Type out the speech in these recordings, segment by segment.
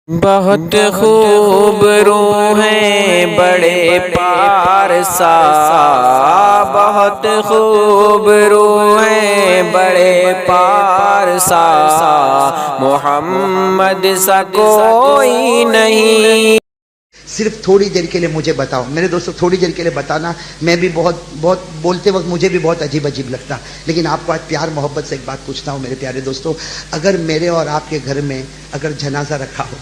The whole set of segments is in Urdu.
بہت خوب روح ہیں بڑے پارسا، بہت خوب روح ہیں بڑے پارسا، محمد سا کوئی نہیں۔ صرف تھوڑی دیر کے لیے مجھے بتاؤ میرے دوستو، تھوڑی دیر کے لیے بتانا۔ میں بھی بہت بولتے وقت مجھے بھی بہت عجیب لگتا، لیکن آپ کو آج پیار محبت سے ایک بات پوچھتا ہوں میرے پیارے دوستو۔ اگر میرے اور آپ کے گھر میں اگر جنازہ رکھا ہو،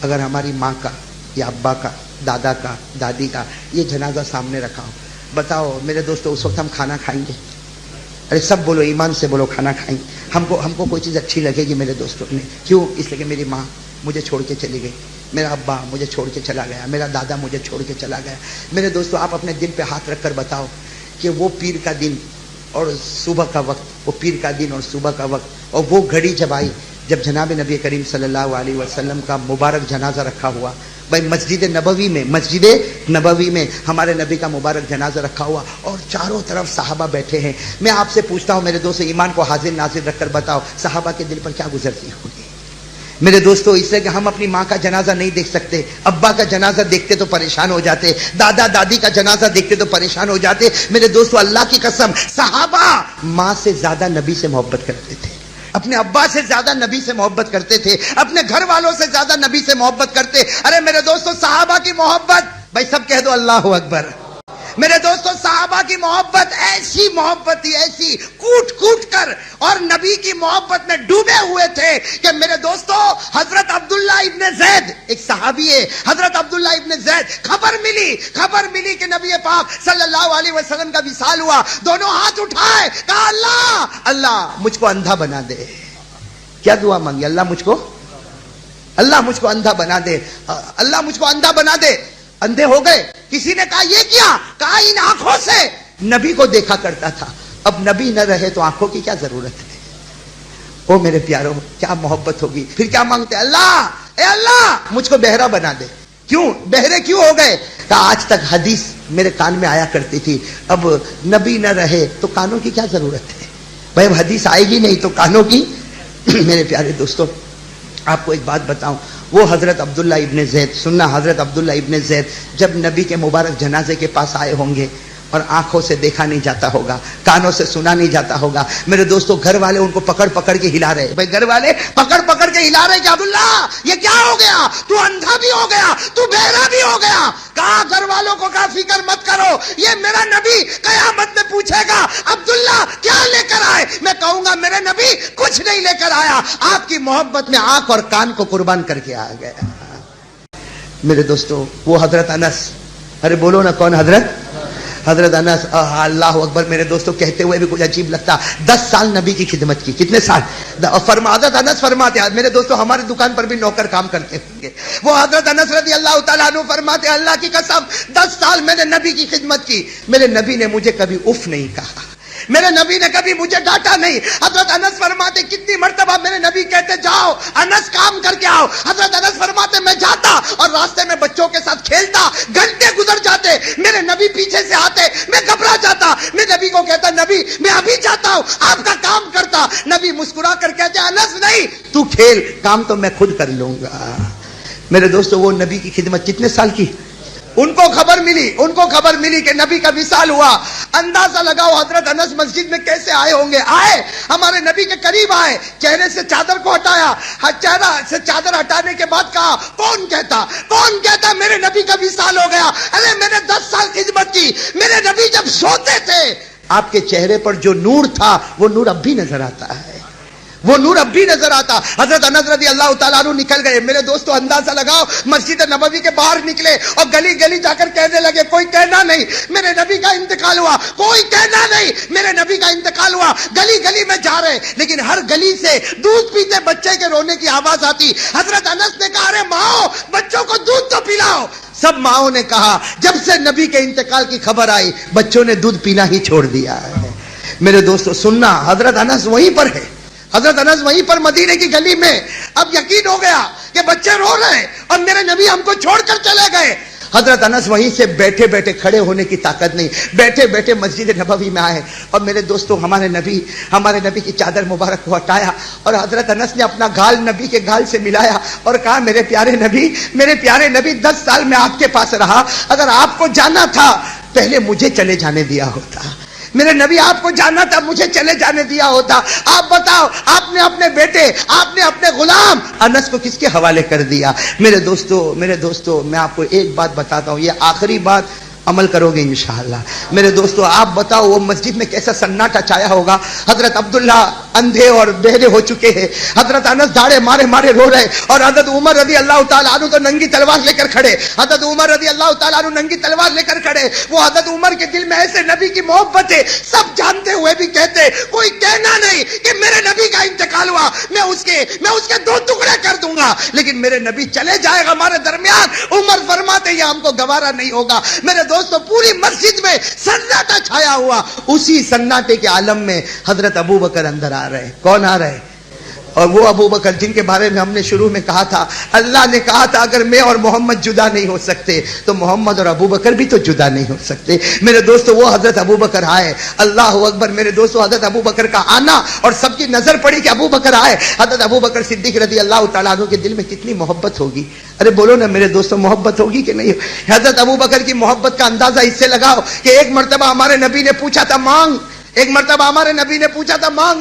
اگر ہماری ماں کا یا ابا کا، دادا کا، دادی کا یہ جنازہ سامنے رکھا ہو، بتاؤ میرے دوستو اس وقت ہم کھانا کھائیں گے؟ ارے سب بولو، ایمان سے بولو، کھانا کھائیں گے؟ ہم کو کوئی چیز اچھی لگے گی میرے دوستوں نے؟ کیوں؟ اس لیے کہ میری ماں مجھے چھوڑ کے چلی گئی، میرا ابا مجھے چھوڑ کے چلا گیا، میرا دادا مجھے چھوڑ کے چلا گیا۔ میرے دوستو آپ اپنے دل پہ ہاتھ رکھ کر بتاؤ کہ وہ پیر کا دن اور صبح کا وقت، وہ پیر کا دن اور صبح کا وقت اور وہ گھڑی جب آئی جب جناب نبی کریم صلی اللہ علیہ وسلم کا مبارک جنازہ رکھا ہوا، بھائی مسجد نبوی میں ہمارے نبی کا مبارک جنازہ رکھا ہوا اور چاروں طرف صحابہ بیٹھے ہیں۔ میں آپ سے پوچھتا ہوں میرے دوستو، ایمان کو حاضر ناظر رکھ کر بتاؤ صحابہ کے دل پر کیا گزرتی ہوگی؟ میرے دوستو اس لیے کہ ہم اپنی ماں کا جنازہ نہیں دیکھ سکتے، ابا کا جنازہ دیکھتے تو پریشان ہو جاتے، دادا دادی کا جنازہ دیکھتے تو پریشان ہو جاتے۔ میرے دوستو اللہ کی قسم صحابہ ماں سے زیادہ نبی سے محبت کرتے تھے، اپنے ابا سے زیادہ نبی سے محبت کرتے تھے، اپنے گھر والوں سے زیادہ نبی سے محبت کرتے۔ ارے میرے دوستو صحابہ کی محبت، بھائی سب کہہ دو اللہ اکبر۔ میرے دوستو صحابہ کی محبت ایسی محبت تھی، ایسی کوٹ کوٹ کر اور نبی کی محبت میں ڈوبے ہوئے تھے کہ میرے دوستو حضرت عبداللہ ابن زید ایک صحابی ہے، حضرت عبداللہ ابن زید خبر ملی کہ نبی پاک صلی اللہ علیہ وسلم کا وصال ہوا، دونوں ہاتھ اٹھائے، کہا اللہ مجھ کو اندھا بنا دے۔ کیا دعا مانگی؟ اللہ مجھ کو اندھا بنا دے، اللہ مجھ کو اندھا بنا دے۔ اندھے ہو گئے۔ کسی نے کہا یہ کیا؟ کہا ان آنکھوں سے نبی کو دیکھا کرتا تھا، اب نبی نہ رہے تو آنکھوں کی کیا ضرورت ہے؟ او میرے پیاروں کیا محبت ہوگی۔ پھر کیا مانگتے؟ اے اللہ مجھ کو بہرا بنا دے۔ کیوں بہرے کیوں ہو گئے؟ کہا آج تک حدیث میرے کان میں آیا کرتی تھی، اب نبی نہ رہے تو کانوں کی کیا ضرورت ہے؟ بھائی اب حدیث آئے گی نہیں تو کانوں کی۔ میرے پیارے دوستوں آپ کو ایک بات بتاؤں، وہ حضرت عبداللہ ابن زید، سننا، حضرت عبداللہ ابن زید جب نبی کے مبارک جنازے کے پاس آئے ہوں گے اور آنکھوں سے دیکھا نہیں جاتا ہوگا، کانوں سے سنا نہیں جاتا ہوگا، میرے دوستو گھر والے ان کو پکڑ کے ہلا رہے، بھائی گھر والے پکڑ کے ہلا رہے کہ عبداللہ یہ کیا ہو گیا؟ تو اندھا بھی ہو گیا، تو بہرا بھی ہو گیا۔ کہا گھر والوں کو کہا فکر مت کرو، یہ میرا نبی قیامت میں پوچھے گا عبداللہ کیا لے کر آئے؟ میں کہوں گا میرے نبی کچھ نہیں لے کر آیا، آپ کی محبت میں آنکھ اور کان کو قربان کر کے آ گیا۔ میرے دوستو وہ حضرت انس، ارے بولو نا کون؟ حضرت انس، اللہ اکبر۔ میرے دوستو کہتے ہوئے بھی کچھ عجیب لگتا، 10 سال نبی کی خدمت کی۔ کتنے سال؟ حضرت انس فرماتے ہیں، میرے دوستو ہماری دکان پر بھی نوکر کام کرتے ہوں گے، وہ حضرت انس رضی اللہ تعالیٰ عنہ فرماتے ہیں اللہ کی قسم 10 سال میں نے نبی کی خدمت کی، میرے نبی نے مجھے کبھی اف نہیں کہا، میرے نبی نے کبھی مجھے ڈانٹا نہیں۔ حضرت انس فرماتے کتنی مرتبہ میرے نبی کہتے جاؤ انس کام کر کے آؤ، حضرت انس فرماتے میں جاتا اور راستے میں بچوں کے ساتھ کھیلتا، گھنٹے گزر جاتے، میرے نبی پیچھے سے آتے، میں گھبرا جاتا، میں نبی کو کہتا نبی میں ابھی جاتا ہوں، آپ کا کام کرتا۔ نبی مسکرا کر کہتے انس نہیں تو کھیل، کام تو میں خود کر لوں گا۔ میرے دوستو وہ نبی کی خدمت کتنے سال کی؟ ان کو خبر ملی کہ نبی کا وصال ہوا۔ اندازہ لگاؤ حضرت انس مسجد میں کیسے آئے ہوں گے؟ آئے ہمارے نبی کے قریب آئے، چہرے سے چادر کو ہٹایا، چہرہ سے چادر ہٹانے کے بعد کہا کون کہتا میرے نبی کا وصال ہو گیا؟ ارے میں نے 10 سال خدمت کی، میرے نبی جب سوتے تھے آپ کے چہرے پر جو نور تھا وہ نور اب بھی نظر آتا ہے، وہ نور اب بھی نظر آتا۔ حضرت انس رضی اللہ تعالیٰ عنہ نکل گئے۔ میرے دوستو اندازہ لگاؤ مسجد نبوی کے باہر نکلے اور گلی جا کر کہنے لگے کوئی کہنا نہیں میرے نبی کا انتقال ہوا، کوئی کہنا نہیں میرے نبی کا انتقال ہوا۔ گلی میں جا رہے لیکن ہر گلی سے دودھ پیتے بچے کے رونے کی آواز آتی۔ حضرت انس نے کہا ارے ماؤں بچوں کو دودھ تو پلاؤ۔ سب ماؤں نے کہا جب سے نبی کے انتقال کی خبر آئی بچوں نے دودھ پینا ہی چھوڑ دیا ہے۔ میرے دوستو سننا، حضرت انس وہیں پر ہے، حضرت انس وہیں پر مدینے کی گلی میں۔ اب یقین ہو گیا کہ بچے رو رہے ہیں اور میرے نبی ہم کو چھوڑ کر چلے گئے۔ حضرت انس وہیں سے بیٹھے بیٹھے کھڑے ہونے کی طاقت نہیں، بیٹھے بیٹھے مسجد نبوی میں آئے اور میرے دوستوں ہمارے نبی کی چادر مبارک کو ہٹایا اور حضرت انس نے اپنا گال نبی کے گال سے ملایا اور کہا میرے پیارے نبی 10 سال میں آپ کے پاس رہا، اگر آپ کو جانا تھا پہلے مجھے چلے جانے دیا ہوتا، میرے نبی آپ کو جانا تھا مجھے چلے جانے دیا ہوتا، آپ بتاؤ آپ نے اپنے بیٹے، آپ نے اپنے غلام انس کو کس کے حوالے کر دیا؟ میرے دوستو میں آپ کو ایک بات بتاتا ہوں، یہ آخری بات عمل کرو گے انشاءاللہ۔ میرے دوستو آپ بتاؤ وہ مسجد میں کیسا سناٹا چھایا ہوگا، حضرت عبداللہ اندھے اور بہرے ہو چکے ہیں، حضرت انس داڑے مارے رو رہے اور حضرت عمر رضی اللہ تعالیٰ عنہ تو ننگی تلوار لے کر کھڑے، حضرت عمر رضی اللہ تعالیٰ عنہ ننگی تلوار لے کر کھڑے۔ وہ حضرت عمر کے دل میں ایسے نبی کی محبت ہے، سب جانتے ہوئے بھی کہتے کوئی کہنا نہیں کہ میرے نبی کا انتقال ہوا میں اس کے 2 ٹکڑے کر دوں گا، لیکن میرے نبی چلے جائے گا ہمارے درمیان، عمر فرماتے یہ ہم کو گوارا نہیں ہوگا۔ میرے دوستو پوری مسجد میں سناٹا چھایا ہوا، اسی سناٹے کے عالم میں حضرت ابو بکر اندر آ رہے۔ کون آ رہے؟ اور وہ ابو بکر جن کے بارے میں ہم نے شروع میں کہا تھا، اللہ نے کہا تھا اگر میں اور محمد جدا نہیں ہو سکتے تو محمد اور ابو بکر بھی تو جدا نہیں ہو سکتے۔ میرے دوستو وہ حضرت ابو بکر آئے، اللہ اکبر۔ میرے دوستو حضرت ابو بکر کا آنا اور سب کی نظر پڑی کہ ابو بکر آئے، حضرت ابو بکر صدیق رضی اللہ تعالیٰ عنہ کے دل میں کتنی محبت ہوگی، ارے بولو نا میرے دوستو محبت ہوگی کہ نہیں؟ حضرت ابو بکر کی محبت کا اندازہ اس سے لگاؤ کہ ایک مرتبہ ہمارے نبی نے پوچھا تھا مانگ،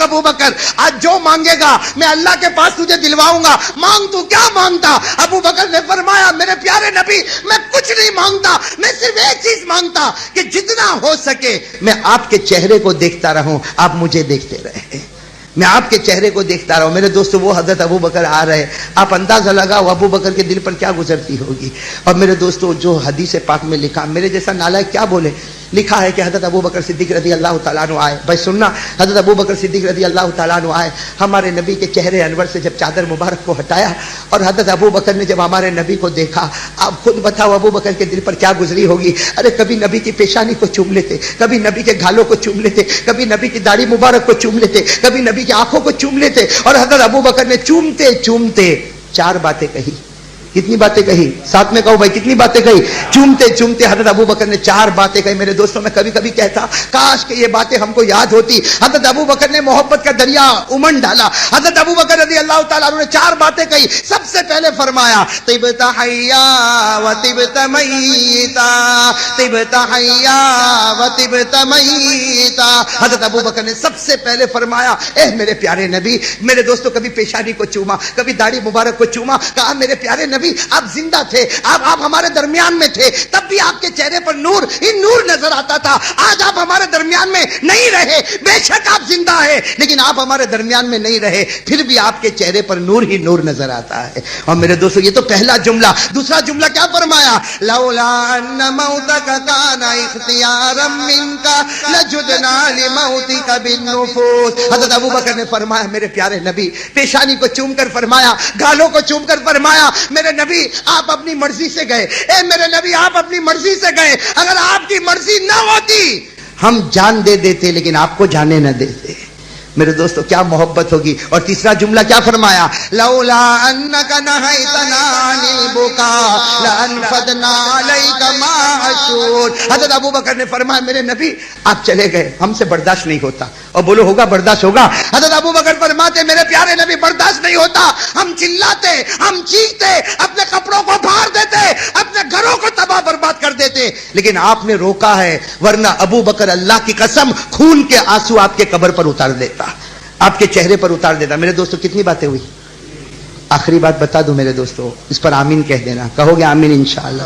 ابو بکر آج جو مانگے گا میں اللہ کے پاس تجھے دلواؤں گا، مانگ تو کیا مانگتا؟ ابو بکر نے فرمایا میرے پیارے نبی میں کچھ نہیں مانگتا، میں صرف ایک چیز مانگتا کہ جتنا ہو سکے میں آپ کے چہرے کو دیکھتا رہوں، آپ مجھے دیکھتے رہے، میں آپ کے چہرے کو دیکھتا رہا ہوں۔ میرے دوستو وہ حضرت ابو بکر آ رہے، آپ اندازہ لگاؤ ابو بکر کے دل پر کیا گزرتی ہوگی۔ اور میرے دوستو جو حدیث پاک میں لکھا، میرے جیسا نالائق کیا بولے، لکھا ہے کہ حضرت ابو بکر صدیق رضی اللہ تعالیٰ عنہ آئے۔ بھائی سننا، حضرت ابو بکر صدیق رضی اللہ تعالیٰ عنہ آئے، ہمارے نبی کے چہرے انور سے جب چادر مبارک کو ہٹایا اور حضرت ابو بکر نے جب ہمارے نبی کو دیکھا، آپ خود بتاؤ ابو بکر کے دل پر کیا گزری ہوگی۔ ارے کبھی نبی کی پیشانی کو چوم لیتے، کبھی نبی کے گھالوں کو چوم لیتے، کبھی نبی کی داڑھی مبارک کو چوم لیتے، کبھی نبی کی آنکھوں کو چوم لیتے۔ اور حضرت ابو بکر نے چومتے چومتے 4 باتیں کہی۔ کتنی باتیں کہی؟ ساتھ میں کہو بھائی کتنی باتیں کہی؟ چومتے چومتے حضرت ابو بکر نے 4 باتیں کہی۔ میرے دوستوں میں کبھی کبھی کہتا کاش کہ یہ باتیں ہم کو یاد ہوتی۔ حضرت ابو بکر نے محبت کا دریا امن ڈالا۔ حضرت ابو بکر رضی اللہ تعالیٰ عنہ نے 4 باتیں کہی۔ سب سے پہلے فرمایا طبت حیا و طبت میتا، طبت حیا و طبت میتا۔ حضرت ابو بکر نے سب سے پہلے فرمایا اے میرے پیارے نبی، میرے دوستوں کبھی پیشانی کو چوما، کبھی داڑھی مبارک کو چوما، کہا میرے پیارے نبی آپ زندہ تھے، آپ ہمارے درمیان میں تھے، تب بھی آپ کے چہرے پر نور ہی نور نظر آتا تھا۔ آج آپ ہمارے درمیان میں نہیں رہے، بے شک آپ زندہ ہیں لیکن آپ ہمارے درمیان میں نہیں رہے، پھر بھی آپ کے چہرے پر نور ہی نور نظر آتا ہے۔ اور میرے دوستو یہ تو پہلا جملہ۔ دوسرا جملہ کیا فرمایا؟ لولا ان موتک کان اختیارا منک لجدنا لموتک بالنفوس۔ حضرت ابو بکر نے فرمایا میرے پیارے نبی، پیشانی کو چوم کر فرمایا، گالوں کو چوم کر فرمایا میرے نبی آپ اپنی مرضی سے گئے، اے میرے نبی آپ اپنی مرضی سے گئے، اگر آپ کی مرضی نہ ہوتی ہم جان دے دیتے لیکن آپ کو جانے نہ دیتے۔ میرے دوستو کیا محبت ہوگی۔ اور تیسرا جملہ کیا فرمایا؟ لولا انک نہیتنا عن البکا لانفضنا علیک ما اشور۔ حضرت ابو بکر نے فرمایا میرے نبی آپ چلے گئے، ہم سے برداشت نہیں ہوتا۔ اور بولو ہوگا برداشت ہوگا؟ حضرت ابو بکر فرماتے میرے پیارے نبی برداشت نہیں ہوتا، ہم چلاتے، ہم چیختے، اپنے کپڑوں کو پھاڑ دیتے، اپنے گھروں کو تباہ برباد کر دیتے، لیکن آپ نے روکا ہے، ورنہ ابو بکر اللہ کی قسم خون کے آنسو آپ کے قبر پر اتار دیتا، آپ کے چہرے پر اتار دیتا۔ میرے دوستو کتنی باتیں ہوئی؟ آخری بات بتا دوں میرے دوستو، اس پر آمین کہہ دینا، کہو گے آمین انشاءاللہ؟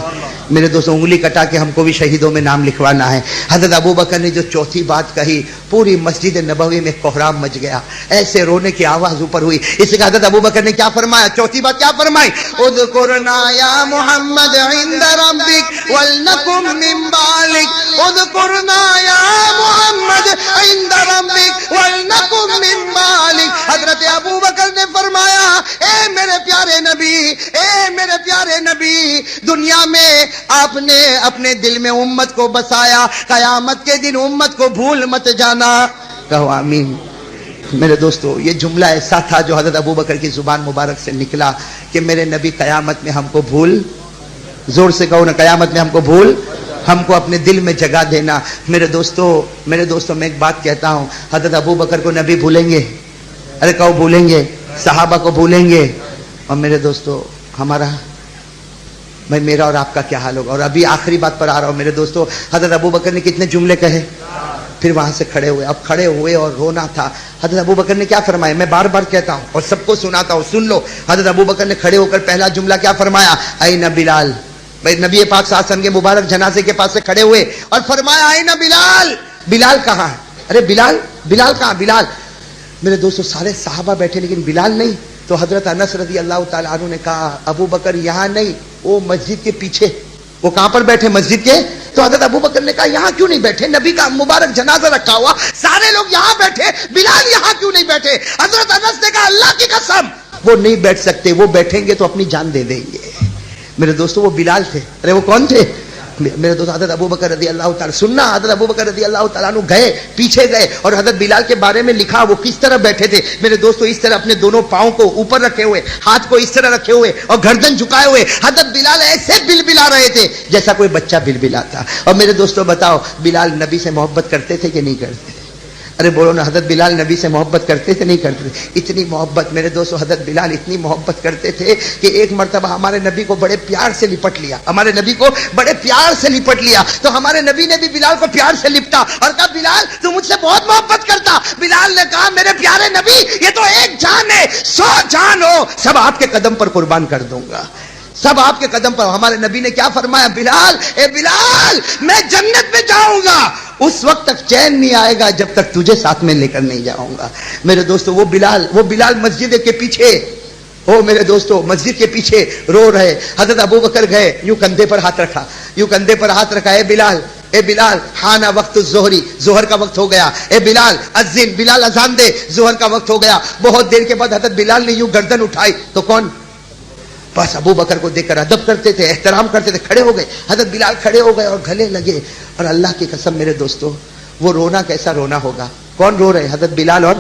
میرے دوستو انگلی کٹا کے ہم کو بھی شہیدوں میں نام لکھوانا ہے۔ حضرت ابو بکر نے جو چوتھی بات کہی، پوری مسجد نبوی میں کوہرام مچ گیا، ایسے رونے کی آواز اوپر ہوئی۔ اس لیے حضرت ابو بکر نے کیا فرمایا؟ چوتھی بات کیا فرمائی؟ اذکرنا یا محمد عند ربک ولنکم من بالک، اذکرنا یا محمد عند ربک ولنکم من بالک۔ حضرت ابو بکر نے فرمایا اے میرے پیارے نبی، اے میرے پیارے نبی، دنیا میں آپ نے اپنے دل میں امت کو بسایا، قیامت کے دن امت کو بھول مت جانا، کہو آمین۔ میرے دوستو یہ جملہ ایسا تھا جو حضرت ابو بکر کی زبان مبارک سے نکلا کہ میرے نبی قیامت میں ہم کو بھول زور سے کہو نا قیامت میں ہم کو بھول ہم کو اپنے دل میں جگہ دینا. میرے دوستو میں ایک بات کہتا ہوں, حضرت ابو بکر کو نبی بھولیں گے؟ ارے کہو بھولیں گے؟ صحابہ کو بھولیں گے؟ اور میرے دوستو ہمارا بھائی میرا اور آپ کا کیا حال ہوگا؟ اور ابھی آخری بات پر آ رہا ہوں میرے دوستو, حضرت ابو بکر نے کتنے جملے کہے, پھر وہاں سے کھڑے ہوئے. اب کھڑے ہوئے اور رونا تھا. حضرت ابو بکر نے کیا فرمایا؟ میں بار بار کہتا ہوں اور سب کو سناتا ہوں, سن لو. حضرت ابو بکر نے کھڑے ہو کر پہلا جملہ کیا فرمایا؟ این بلال. بھائی نبی پاک صلی اللہ علیہ وسلم کے مبارک جنازے کے پاس سے کھڑے ہوئے اور فرمایا این بلال. بلال کہاں ہے؟ ارے بلال کہاں؟ بلال. میرے دوستو سارے صحابہ بیٹھے لیکن بلال نہیں. تو حضرت انس رضی اللہ تعالیٰ عنہ نے کہا ابو بکر یہاں نہیں, وہ مسجد کے پیچھے. وہ کہاں پر بیٹھے؟ مسجد کے. تو حضرت ابو بکر نے کہا یہاں کیوں نہیں بیٹھے؟ نبی کا مبارک جنازہ رکھا ہوا, سارے لوگ یہاں بیٹھے, بلال یہاں کیوں نہیں بیٹھے؟ حضرت انس نے کہا اللہ کی قسم وہ نہیں بیٹھ سکتے, وہ بیٹھیں گے تو اپنی جان دے دیں گے. میرے دوستو وہ بلال تھے. ارے وہ کون تھے؟ میرے دوست حضرت ابو بکر رضی اللہ تعالیٰ, سننا, حضرت ابو بکر رضی اللہ تعالیٰ عنہ گئے, پیچھے گئے اور حضرت بلال کے بارے میں لکھا وہ کس طرح بیٹھے تھے. میرے دوستو اس طرح اپنے دونوں پاؤں کو اوپر رکھے ہوئے, ہاتھ کو اس طرح رکھے ہوئے اور گردن جھکائے ہوئے حضرت بلال ایسے بلبلا رہے تھے جیسا کوئی بچہ بلبلاتا. اور میرے دوستو بتاؤ بلال نبی سے محبت کرتے تھے کہ نہیں کرتے تھے؟ ارے بولو نا, حضرت بلال نبی سے محبت کرتے تھے نہیں کرتے تھے؟ اتنی محبت میرے دوستو, حضرت بلال اتنی محبت کرتے تھے کہ ایک مرتبہ ہمارے نبی کو بڑے پیار سے لپٹ لیا, ہمارے نبی کو بڑے پیار سے لپٹ لیا. تو ہمارے نبی نے بھی بلال کو پیار سے لپٹا اور کہا بلال تو مجھ سے بہت محبت کرتا. بلال نے کہا میرے پیارے نبی یہ تو ایک جان ہے, 100 جان ہو سب آپ کے قدم پر قربان کر دوں گا, سب آپ کے قدم پر. ہمارے نبی نے کیا فرمایا؟ بلال, اے بلال میں جنت میں جاؤں گا اس وقت تک چین نہیں آئے گا جب تک تجھے ساتھ میں لے کر نہیں جاؤں گا. میرے دوستو وہ بلال مسجد کے پیچھے, میرے دوستو مسجد کے پیچھے رو رہے. حضرت ابو بکر گئے, یوں کندھے پر ہاتھ رکھا, اے بلال حانا وقت الظہری, ظہر کا وقت ہو گیا. اے بلال اذن, بلال اذان دے, ظہر کا وقت ہو گیا. بہت دیر کے بعد حضرت بلال نے یوں گردن اٹھائی تو کون؟ بس ابو بکر کو دیکھ کر ادب کرتے تھے, احترام کرتے تھے, کھڑے ہو گئے. حضرت بلال کھڑے ہو گئے اور گلے لگے. اور اللہ کی قسم میرے دوستو وہ رونا کیسا رونا ہوگا. کون رو رہے؟ حضرت بلال اور,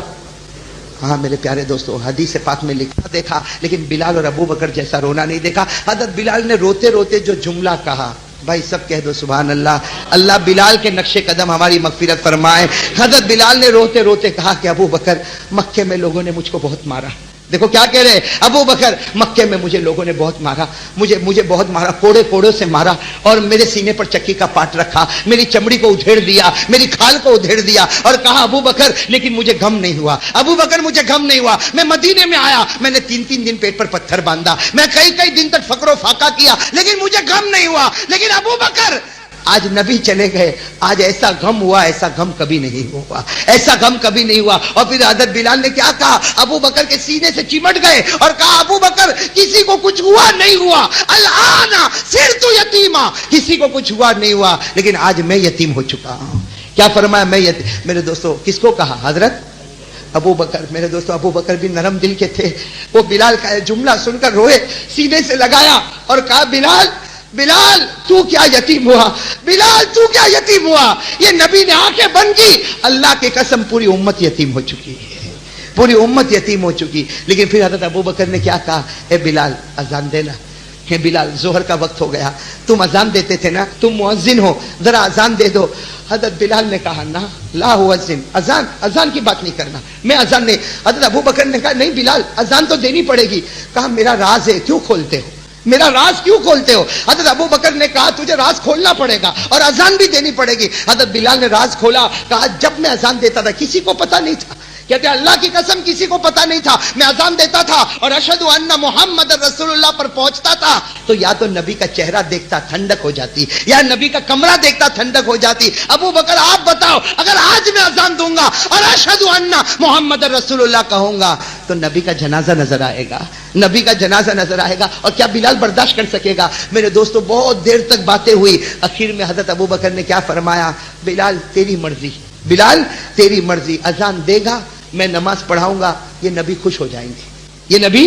ہاں میرے پیارے دوستو حدیث پاک میں لکھا دیکھا لیکن بلال اور ابو بکر جیسا رونا نہیں دیکھا. حضرت بلال نے روتے روتے جو جملہ کہا, بھائی سب کہہ دو سبحان اللہ. اللہ بلال کے نقش قدم ہماری مغفرت فرمائے. حضرت بلال نے روتے روتے کہا کہ ابو بکر مکے میں لوگوں نے مجھ کو بہت مارا. دیکھو کیا کہہ رہے, ابو بکر مکے میں مجھے لوگوں نے بہت مارا, مجھے بہت مارا, کوڑوں سے مارا اور میرے سینے پر چکی کا پاٹ رکھا, میری چمڑی کو ادھیڑ دیا, میری کھال کو ادھیڑ دیا اور کہا ابو بکر لیکن مجھے غم نہیں ہوا, ابو بکر مجھے غم نہیں ہوا. میں مدینے میں آیا, میں نے 3 دن پیٹ پر پتھر باندھا, میں کئی دن تک فقر و فاقہ کیا لیکن مجھے غم نہیں ہوا. لیکن ابو بکر آج نبی چلے گئے, آج ایسا غم ہوا, ایسا غم کبھی نہیں ہوا, ایسا غم کبھی نہیں ہوا. اور پھر حضرت بلال نے کیا کہا؟ ابو بکر کے سینے سے چمٹ گئے اور کہا ابو بکر کسی کو کچھ ہوا نہیں ہوا, الآن صرت یتیما, کسی کو کچھ ہوا نہیں ہوا لیکن آج میں یتیم ہو چکا ہوں. کیا فرمایا؟ میں یتیم. میرے دوستو کس کو کہا؟ حضرت ابو بکر. میرے دوستو ابو بکر بھی نرم دل کے تھے. وہ بلال کا جملہ سن کر روئے, سینے سے لگایا اور کہا بلال تو کیا یتیم ہوا, بلال تو کیا یتیم ہوا. یہ نبی نے آنکھیں بند کی, اللہ کی قسم پوری امت یتیم ہو چکی ہے, پوری امت یتیم ہو چکی. لیکن پھر حضرت ابو بکر نے کیا کہا؟ اے بلال اذان دینا. کہ بلال ظہر کا وقت ہو گیا, تم اذان دیتے تھے نا, تم مؤذن ہو, ذرا اذان دے دو. حضرت بلال نے کہا نا لا اذن, اذان کی بات نہیں کرنا, میں اذان نہیں. حضرت ابو بکر نے کہا نہیں بلال اذان تو دینی پڑے گی. کہا میرا راز ہے, کیوں کھولتے ہو, میرا راز کیوں کھولتے ہو؟ حضرت ابو بکر نے کہا تجھے راز کھولنا پڑے گا اور اذان بھی دینی پڑے گی. حضرت بلال نے راز کھولا, کہا جب میں اذان دیتا تھا کسی کو پتہ نہیں تھا, کہتے اللہ کی قسم کسی کو پتہ نہیں تھا, میں اذان دیتا تھا اور اشہد ان محمد رسول اللہ پر پہنچتا تھا تو یا تو نبی کا چہرہ دیکھتا ٹھنڈک ہو جاتی یا نبی کا کمرہ دیکھتا ٹھنڈک ہو جاتی. ابو بکر آپ بتاؤ اگر آج میں اذان دوں گا اور اشہد ان محمد رسول اللہ کہوں گا تو نبی کا جنازہ نظر آئے گا, نبی کا جنازہ نظر آئے گا, اور کیا بلال برداشت کر سکے گا؟ میرے دوستو بہت دیر تک باتیں ہوئی, اخیر میں حضرت ابو بکر نے کیا فرمایا؟ بلال تیری مرضی, بلال تیری مرضی, اذان دے گا میں نماز پڑھاؤں گا, یہ نبی خوش ہو جائیں گے, یہ نبی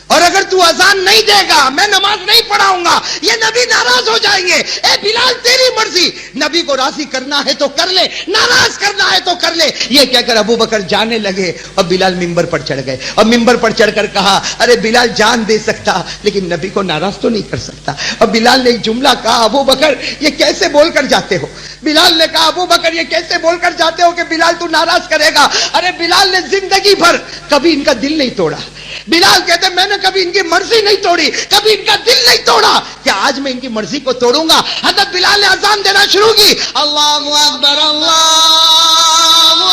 اور اگر تو اذان نہیں دے گا میں نماز نہیں پڑھاؤں گا یہ نبی ناراض ہو جائیں گے. اے بلال تیری مرضی, نبی کو راضی کرنا ہے تو کر لے, ناراض کرنا ہے تو کر لے. یہ کہہ کر ابو بکر جانے لگے اور بلال ممبر پر چڑھ گئے اور ممبر پر چڑھ کر کہا ارے بلال جان دے سکتا لیکن نبی کو ناراض تو نہیں کر سکتا. اور بلال نے ایک جملہ کہا, ابو بکر یہ کیسے بول کر جاتے ہو؟ بلال نے کہا ابو بکر یہ کیسے بول کر جاتے ہو کہ بلال تو ناراض کرے گا؟ ارے بلال نے زندگی بھر کبھی ان کا دل نہیں توڑا. بلال کہتے میں نے کبھی ان کی مرضی نہیں توڑی, کبھی ان کا دل نہیں توڑا کہ آج میں ان کی مرضی کو توڑوں گا. حضرت بلال نے اذان دینا شروع کی, اللہ اکبر اللہ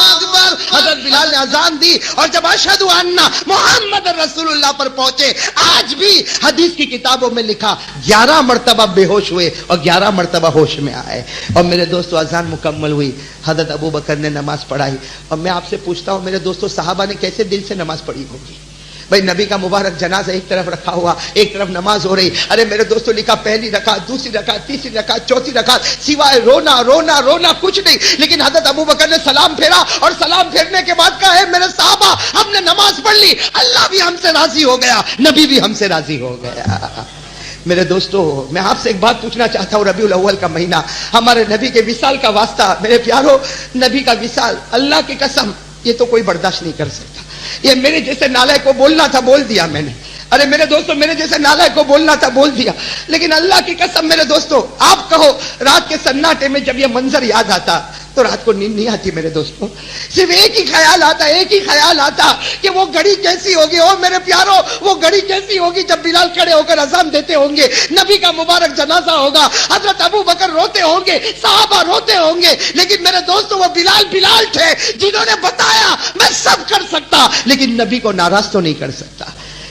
اکبر. حضرت بلال نے اذان دی اور جب اشہد ان محمد رسول اللہ پر پہنچے, آج بھی حدیث کی کتابوں میں لکھا 11 مرتبہ بے ہوش ہوئے اور 11 مرتبہ ہوش میں آئے. اور میرے دوستو اذان مکمل ہوئی, حضرت ابو بکر نے نماز پڑھائی. اور میں آپ سے پوچھتا ہوں میرے دوستو صحابہ نے کیسے دل سے نماز پڑھی ہوگی؟ بھائی نبی کا مبارک جنازہ ایک طرف رکھا ہوا, ایک طرف نماز ہو رہی. ارے میرے دوستو لکھا پہلی رکعت, دوسری رکعت, تیسری رکعت, چوتھی رکعت, سوائے رونا رونا رونا کچھ نہیں. لیکن حضرت ابو بکر نے سلام پھیرا اور سلام پھیرنے کے بعد کہا ہے میرے صحابہ ہم نے نماز پڑھ لی, اللہ بھی ہم سے راضی ہو گیا, نبی بھی ہم سے راضی ہو گیا. میرے دوستو میں آپ سے ایک بات پوچھنا چاہتا ہوں, ربیع الاول کا مہینہ ہمارے نبی کے وصال کا واسطہ. میرے پیارو نبی کا وصال اللہ کی قسم یہ تو کوئی برداشت نہیں کر سکتا. یہ میرے جیسے نالائق کو بولنا تھا بول دیا میں نے. ارے میرے دوستو میرے جیسے نالائق کو بولنا تھا بول دیا. لیکن اللہ کی قسم میرے دوستو آپ کہو رات کے سناٹے میں جب یہ منظر یاد آتا تو رات کو نیند نہیں آتی میرے دوستو. صرف ایک ہی خیال آتا, ایک ہی خیال آتا کہ وہ گھڑی کیسی ہوگی. او میرے پیارو وہ گھڑی کیسی ہوگی جب بلال کھڑے ہو کر اذان دیتے ہوں گے, نبی کا مبارک جنازہ ہوگا, حضرت ابو بکر روتے ہوں گے, صحابہ روتے ہوں گے. لیکن میرے دوستو وہ بلال تھے جنہوں نے بتایا میں سب کر سکتا لیکن نبی کو ناراض تو نہیں کر سکتا.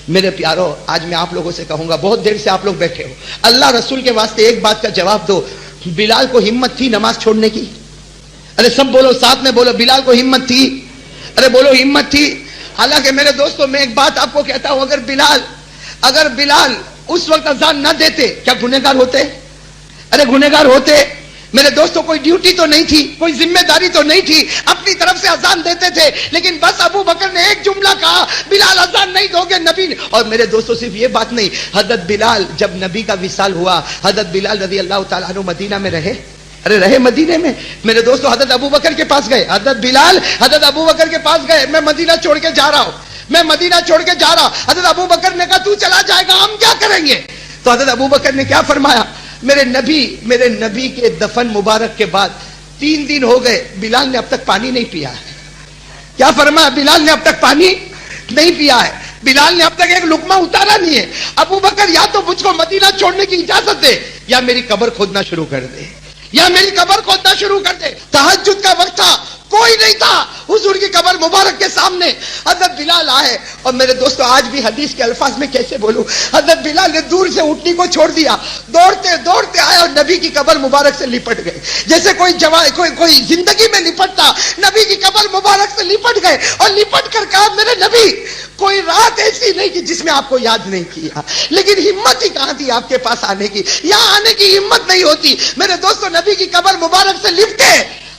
میرے پیارو آج میں آپ لوگوں سے کہوں گا, بہت دیر سے آپ لوگ بیٹھے ہو, اللہ رسول کے واسطے ایک بات کا جواب دو. بلال کو ہمت تھی نماز چھوڑنے کی؟ ارے سب بولو, ساتھ میں بولو, بلال کو ہمت تھی؟ ارے بولو ہمت تھی. حالانکہ میرے دوستو میں ایک بات آپ کو کہتا ہوں, اگر بلال اس وقت اذان نہ دیتے کیا گنہگار ہوتے؟ ارے گنہگار ہوتے میرے دوستو. کوئی ڈیوٹی تو نہیں تھی, کوئی ذمہ داری تو نہیں تھی, اپنی طرف سے اذان دیتے تھے. لیکن بس ابو بکر نے ایک جملہ کہا, بلال اذان نہیں دو گے نبی نے. اور میرے دوستو صرف یہ بات نہیں, حضرت بلال جب نبی کا وصال ہوا, حضرت بلال رضی اللہ تعالیٰ عنہ مدینہ میں رہے. ارے رہے مدینے میں. میرے دوستو حضرت ابو بکر کے پاس گئے, حضرت بلال حضرت ابو بکر کے پاس گئے, میں مدینہ چھوڑ کے جا رہا ہوں, میں مدینہ چھوڑ کے جا رہا. حضرت ابو بکر نے کہا تو چلا جائے گا ہم کیا کریں گے؟ تو حضرت ابو بکر نے کیا فرمایا, میرے نبی کے دفن مبارک کے بعد 3 دن ہو گئے, بلال نے اب تک پانی نہیں پیا ہے. کیا فرمایا؟ بلال نے اب تک پانی نہیں پیا ہے, بلال نے اب تک ایک لقمہ اتارا نہیں ہے. ابو بکر یا تو مجھ کو مدینہ چھوڑنے کی اجازت دے یا میری قبر کھودنا شروع کر دے, یا میری قبر کھودنا شروع کر دے. تہجد کا وقت تھا, کوئی نہیں تھا حضور کی قبر مبارک کے سامنے. حضرت بلال آئے, اور میرے دوستو آج بھی حدیث کے الفاظ میں کیسے بولوں, حضرت بلال نے دور سے اٹھنی کو چھوڑ دیا, دوڑتے دوڑتے آئے اور نبی کی قبر مبارک سے لپٹ گئے. جیسے کوئی زندگی میں لپٹتا, نبی کی قبر مبارک سے لپٹ گئے اور لپٹ کر کہا میرے نبی کوئی رات ایسی نہیں کہ جس میں آپ کو یاد نہیں کیا, لیکن ہمت ہی کہاں تھی آپ کے پاس آنے کی, یہاں آنے کی ہمت نہیں ہوتی. میرے دوستو نبی کی قبر مبارک سے لپٹے,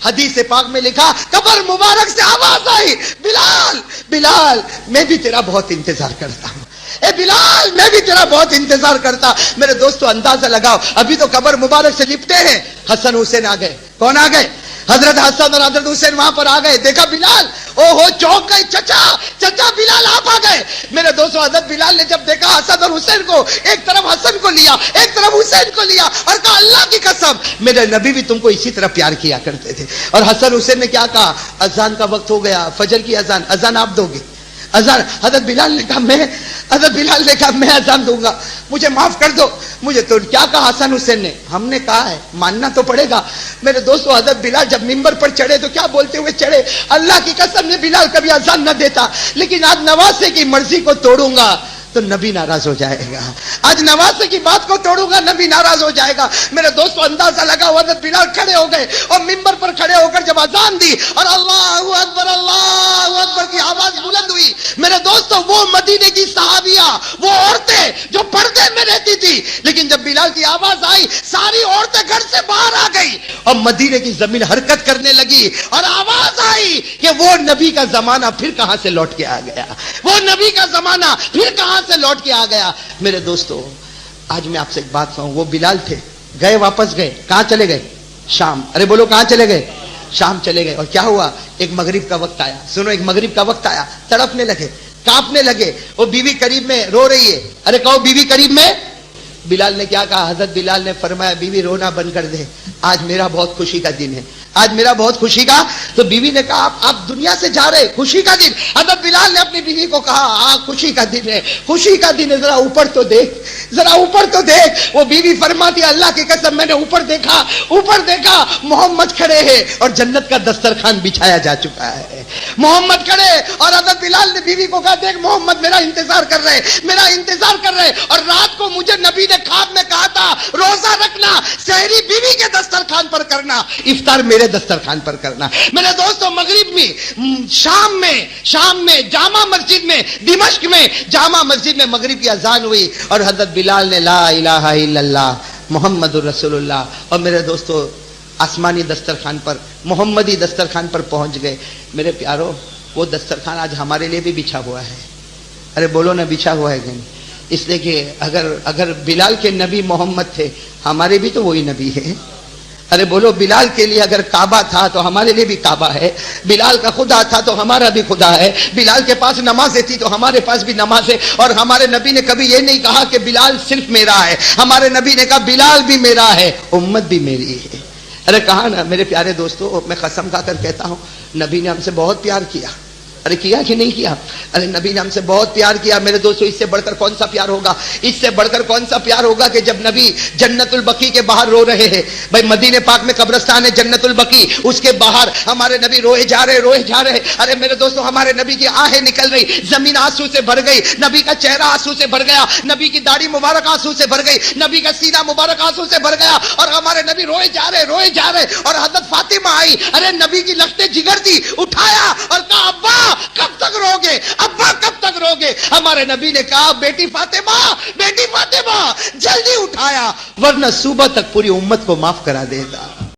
حدیث پاک میں لکھا قبر مبارک سے آواز آئی, بلال بلال میں بھی تیرا بہت انتظار کرتا ہوں, اے بلال میں بھی تیرا بہت انتظار کرتا. میرے دوستو اندازہ لگاؤ, ابھی تو قبر مبارک سے لپٹے ہیں, حسن حسین آ گئے. کون آ گئے؟ حضرت حسن اور حضرت حسین وہاں پر آ گئے. دیکھا بلال, او ہو چوک گئے, چچا بلال آپ آ گئے. میرے دوستو حضرت بلال نے جب دیکھا حسن اور حسین کو, ایک طرف حسن کو لیا ایک طرف حسین کو لیا, اور کہا اللہ کی قسم میرے نبی بھی تم کو اسی طرح پیار کیا کرتے تھے. اور حسن حسین نے کیا کہا, اذان کا وقت ہو گیا, فجر کی اذان آپ دو گے؟ اذان. حضرت بلال نے کہا میں اذان دوں گا, مجھے معاف کر دو. مجھے تو کیا کہا حسن حسین نے, ہم نے کہا ہے ماننا تو پڑے گا. میرے دوستو حضرت بلال جب ممبر پر چڑھے تو کیا بولتے ہوئے چڑھے, اللہ کی قسم نے بلال کبھی اذان نہ دیتا, لیکن آج نواسے کی مرضی کو توڑوں گا تو نبی ناراض ہو جائے گا, آج نواسے کی بات کو توڑوں گا نبی ناراض ہو جائے گا. میرے دوستو اندازہ لگا, حضرت بلال کھڑے ہو گئے اور ممبر پر کھڑے ہو کر جب اذان دی اور اللہ اکبر کی آواز بلند ہوئی, میرے دوستو وہ مدینے کی صحابیہ, وہ عورتیں جو پردے میں رہتی تھی, لیکن جب بلال کی آواز آئی ساری عورتیں گھر سے باہر آ گئی اور مدینے کی زمین حرکت کرنے لگی اور آواز آئی کہ وہ نبی کا زمانہ پھر کہاں سے لوٹ کے آ گیا, وہ نبی کا زمانہ پھر کہاں سے لوٹ کے آ گیا. میرے دوستو, آج میں آپ سے ایک بات کہوں, وہ بلال تھے, گئے واپس گئے, کہاں چلے گئے؟ شام. ارے بولو کہاں چلے گئے؟ شام چلے گئے. اور کیا ہوا؟ ایک مغرب کا وقت آیا. سنو, ایک مغرب کا وقت آیا, تڑپنے لگے, کانپنے لگے. وہ بیوی قریب میں رو رہی ہے. ارے کہو بیوی قریب میں. بلال نے کیا کہا؟ حضرت بلال نے فرمایا بیوی رونا بند کر دے, آج میرا بہت خوشی کا دن ہے, آج میرا بہت خوشی کا. تو بیوی نے کہا آپ دنیا سے جا رہے, خوشی کا دن. حضرت بلال نے اپنی بیوی کو کہا خوشی کا دن ہے, خوشی کا دن ہے, ذرا اوپر تو دیکھ, ذرا اوپر تو دیکھ. وہ بیوی فرماتی اللہ کی قسم میں نے اوپر دیکھا, اوپر دیکھا, محمد کھڑے ہیں اور جنت کا دسترخوان بچھایا جا چکا ہے. محمد کھڑے, اور حضرت بلال نے بیوی کو کہا دیکھ محمد میرا انتظار کر رہے, میرا انتظار کر رہے. اور رات کو مجھے نبی نے خواب میں کہا تھا روزہ رکھنا, سحری بیوی کے دسترخوان پر کرنا, افطار میرے دسترخوان پر کرنا. میرے دوستو, مغرب میں, شام میں جامع مسجد میں, دمشق میں جامع مسجد میں مغرب کی اذان ہوئی اور حضرت بلال نے لا الہ الا اللہ محمد الرسول اللہ. اور میرے دوستو آسمانی دسترخوان پر, محمدی دسترخوان پر پہنچ گئے. میرے پیارو, وہ دسترخوان آج ہمارے لیے بھی بچھا ہوا ہے. ارے بولو نا, بچھا ہوا ہے کہ نہیں؟ اس لیے کہ اگر بلال کے نبی محمد تھے, ہمارے بھی تو وہی نبی ہے. ارے بولو, بلال کے لیے اگر کعبہ تھا تو ہمارے لیے بھی کعبہ ہے, بلال کا خدا تھا تو ہمارا بھی خدا ہے, بلال کے پاس نمازیں تھی تو ہمارے پاس بھی نماز ہے. اور ہمارے نبی نے کبھی یہ نہیں کہا کہ بلال صرف میرا ہے, ہمارے نبی نے کہا بلال بھی میرا ہے, امت بھی میری ہے. ارے کہا نا میرے پیارے دوستو, میں قسم کھا کر کہتا ہوں, نبی نے ہم سے بہت پیار کیا. ارے کیا کہ نہیں کیا؟ ارے نبی نے ہم سے بہت پیار کیا. میرے دوستو, اس سے بڑھ کر کون سا پیار ہوگا, اس سے بڑھ کر کون سا پیار ہوگا کہ جب نبی جنت البقیع کے باہر رو رہے ہیں. بھائی مدینے پاک میں قبرستان ہے جنت البقیع, اس کے باہر ہمارے نبی روئے جا رہے, روئے جا رہے. ارے میرے دوستو, ہمارے نبی کی آہیں نکل رہی, زمین آنسو سے بھر گئی, نبی کا چہرہ آنسو سے بھر گیا, نبی کی داڑھی مبارک آنسو سے بھر گئی, نبی کا سینہ مبارک آنسو سے بھر گیا. اور ہمارے نبی روئے جا رہے, روئے جا رہے. اور حضرت فاطمہ آئی, ارے نبی کی لختے جگر دی, اٹھایا اور کہا ابا کب تک روگے, ابا کب تک روگے. ہمارے نبی نے کہا بیٹی فاطمہ, بیٹی فاطمہ, جلدی اٹھایا ورنہ صبح تک پوری امت کو معاف کرا دے گا.